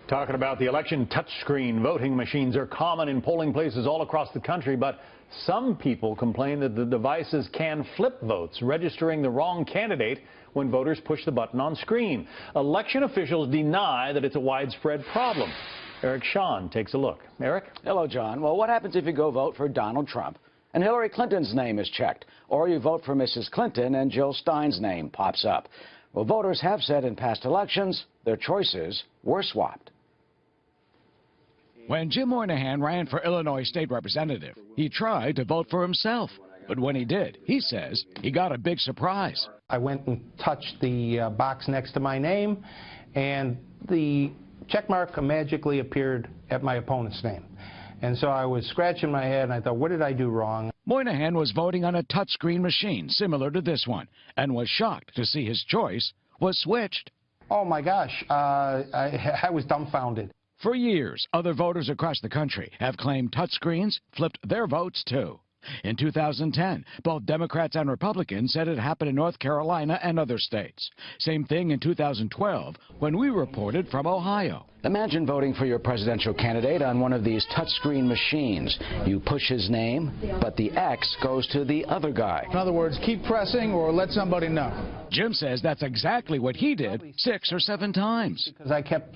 Talking about the election, touchscreen voting machines are common in polling places all across the country, but some people complain that the devices can flip votes, registering the wrong candidate when voters push the button on screen. Election officials deny that it's a widespread problem. Eric Sean takes a look. Eric? Hello, John. Well, what happens if you go vote for Donald Trump and Hillary Clinton's name is checked, or you vote for Mrs. Clinton and Jill Stein's name pops up? Well, voters have said in past elections their choices were swapped. When Jim Moynihan ran for Illinois state representative, he tried to vote for himself. But when he did, he says he got a big surprise. I went and touched the box next to my name, and the check mark magically appeared at my opponent's name. And so I was scratching my head, and I thought, what did I do wrong? Moynihan was voting on a touchscreen machine similar to this one, and was shocked to see his choice was switched. Oh, my gosh, I was dumbfounded. For years, other voters across the country have claimed touchscreens flipped their votes, too. In 2010, both Democrats and Republicans said it happened in North Carolina and other states. Same thing in 2012, when we reported from Ohio. Imagine voting for your presidential candidate on one of these touchscreen machines. You push his name, but the X goes to the other guy. In other words, keep pressing or let somebody know. Jim says that's exactly what he did 6 or 7 times. Because I kept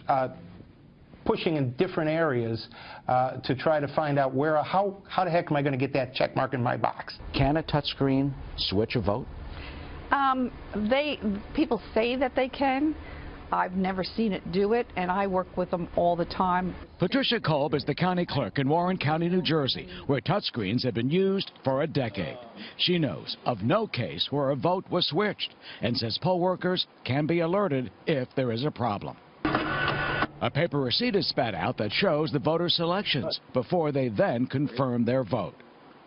pushing in different areas to try to find out how the heck am I going to get that check mark in my box. Can a touchscreen switch a vote? People say that they can. I've never seen it do it, and I work with them all the time. Patricia Kolb is the county clerk in Warren County, New Jersey, where touchscreens have been used for a decade. She knows of no case where a vote was switched and says poll workers can be alerted if there is a problem. A paper receipt is spat out that shows the voter selections before they then confirm their vote.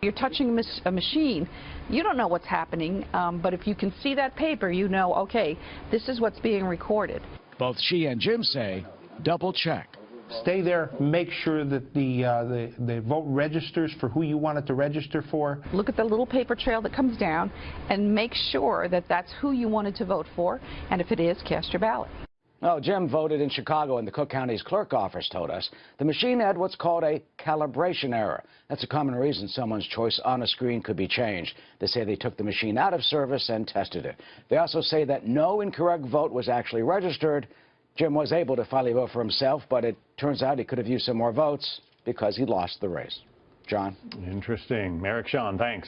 You're touching a machine. You don't know what's happening, but if you can see that paper, you know, okay, this is what's being recorded. Both she and Jim say, double check. Stay there, make sure that the vote registers for who you want it to register for. Look at the little paper trail that comes down and make sure that that's who you wanted to vote for, and if it is, cast your ballot. Oh, Jim voted in Chicago, and the Cook County's clerk office told us the machine had what's called a calibration error. That's a common reason someone's choice on a screen could be changed. They say they took the machine out of service and tested it. They also say that no incorrect vote was actually registered. Jim was able to finally vote for himself, but it turns out he could have used some more votes because he lost the race. John? Interesting. Eric Sean, thanks.